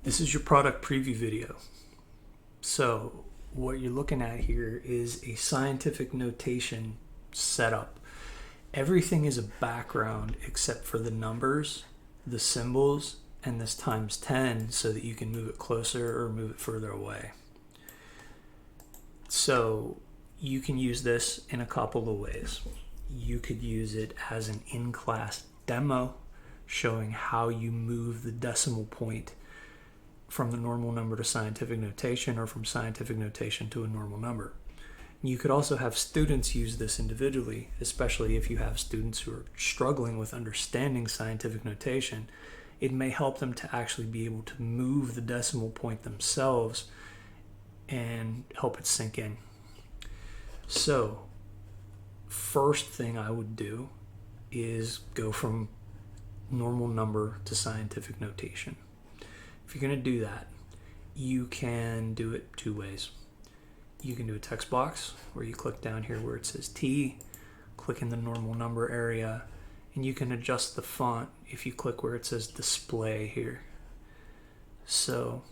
This is your product preview video. So what you're looking at here is a scientific notation setup. Everything is a background except for the numbers, the symbols, and this times 10 so that you can move it closer or move it further away. So you can use this in a couple of ways. You could use it as an in-class demo showing how you move the decimal point from the normal number to scientific notation or from scientific notation to a normal number. You could also have students use this individually, especially if you have students who are struggling with understanding scientific notation. It may help them to actually be able to move the decimal point themselves and help it sink in. So, first thing I would do is go from normal number to scientific notation. If you're going to do that, you can do it two ways. You can do a text box where you click down here where it says T, click in the normal number area, and you can adjust the font if you click where it says display here. So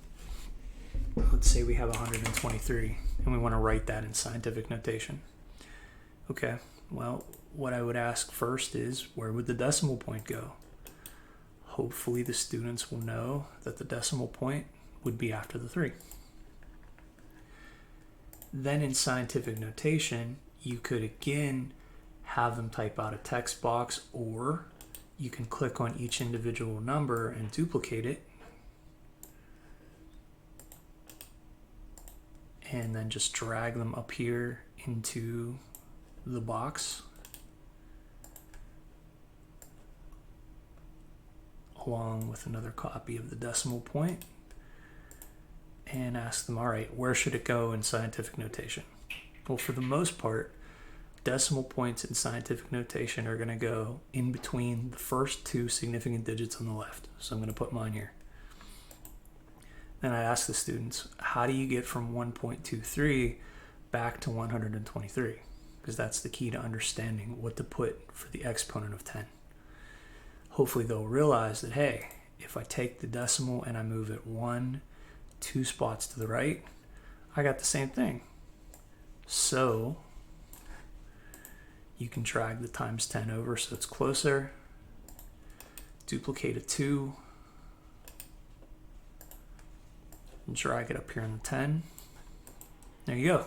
let's say we have 123 and we want to write that in scientific notation. Okay, well, what I would ask first is where would the decimal point go? Hopefully the students will know that the decimal point would be after the 3. Then in scientific notation, you could again have them type out a text box, or you can click on each individual number and duplicate it, and then just drag them up here into the box along with another copy of the decimal point, and ask them, all right, where should it go in scientific notation? Well, for the most part, decimal points in scientific notation are going to go in between the first two significant digits on the left. So I'm going to put mine here. Then I ask the students, how do you get from 1.23 back to 123? Because that's the key to understanding what to put for the exponent of 10. Hopefully they'll realize that, hey, if I take the decimal and I move it 2 spots to the right, I got the same thing. So you can drag the times 10 over so it's closer, duplicate a 2, and drag it up here on the 10. There you go.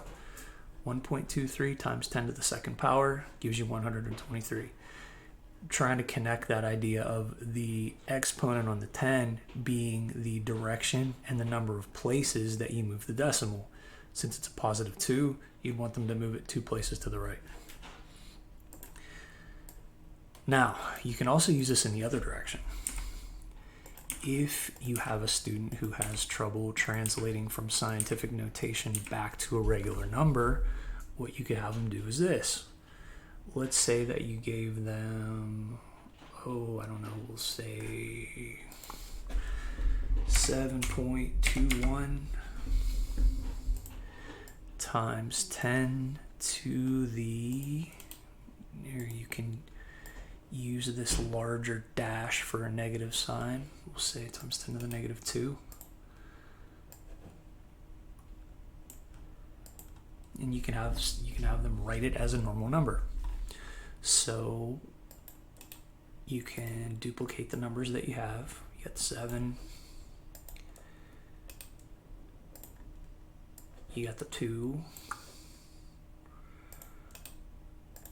1.23 times 10 to the second power gives you 123. Trying to connect that idea of the exponent on the 10 being the direction and the number of places that you move the decimal. Since it's a positive 2, you'd want them to move it 2 places to the right. Now, you can also use this in the other direction. If you have a student who has trouble translating from scientific notation back to a regular number, what you could have them do is this. Let's say that you gave them, we'll say 7.21 times 10 to the, here you can use this larger dash for a negative sign. We'll say times 10 to the negative 2. And you can have them write it as a normal number. So you can duplicate the numbers that you have. You got 7, you got the 2,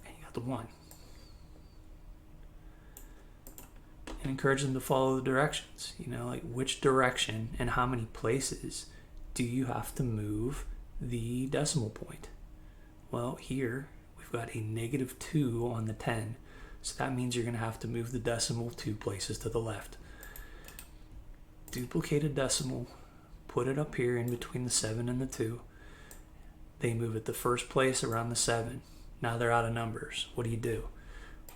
and you got the 1. And encourage them to follow the directions. Like which direction and how many places do you have to move the decimal point? Well, here we've got a negative 2 on the 10, so that means you're going to have to move the decimal 2 places to the left. Duplicate a decimal, put it up here in between the 7 and the 2. They move it the first place around the 7. Now they're out of numbers. What do?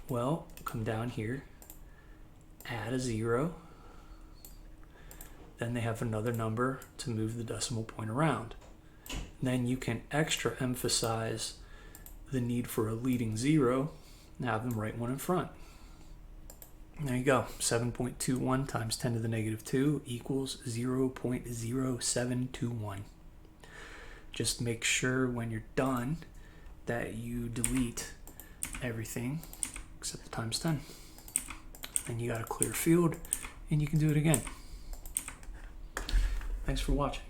Well, come down here, add a 0, then they have another number to move the decimal point around. Then you can extra emphasize the need for a leading 0 and have them write one in front. There you go. 7.21 times 10 to the negative 2 equals 0.0721. Just make sure when you're done that you delete everything except the times 10. Then you got a clear field and you can do it again. Thanks for watching.